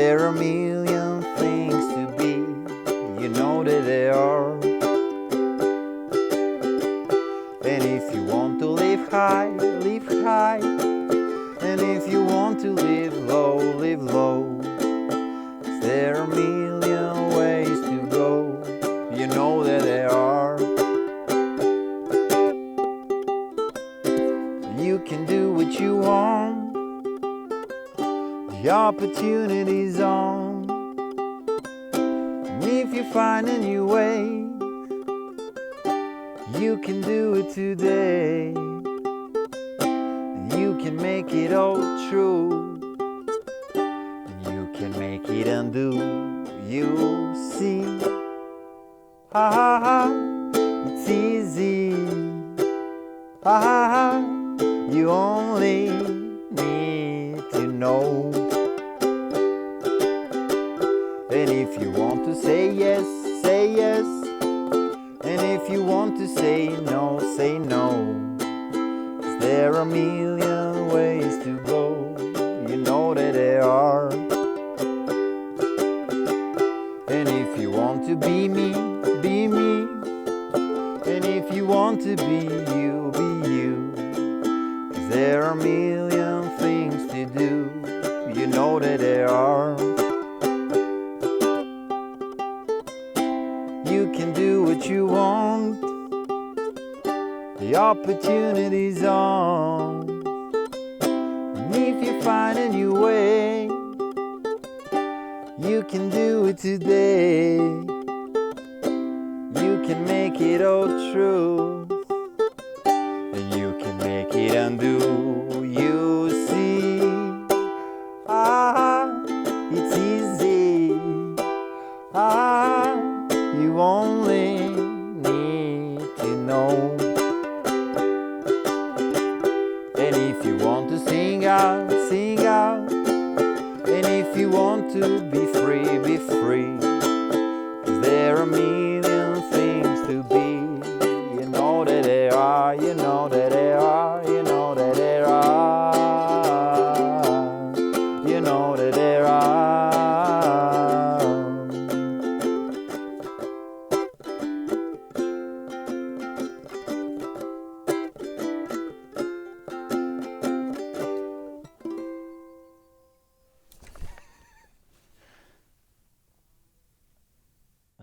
There are a million things to be, you know that there are. And if you want to live high, live high. And if you want to live low, live low. 'Cause there are a million ways to go, you know that there are. You can do what you want, the opportunity's on. And if you find a new way, you can do it today. You can make it all true, and you can make it undo. You see, ha ha ha, it's easy. Ha ha ha, you only need to know. And if you want to say yes, say yes. And if you want to say no, say no. 'Cause there are a million ways to go, you know that there are. And if you want to be me, be me. And if you want to be you, be you. 'Cause there are a million things to do, you know that there are. You can do what you want, the opportunity's on. And if you find a new way, you can do it today. You can make it all true, and you can make it undo. You see, ah, it's easy. Ah, you only need to know. And if you want to sing out, sing out. And if you want to be free, be free. 'Cause there are me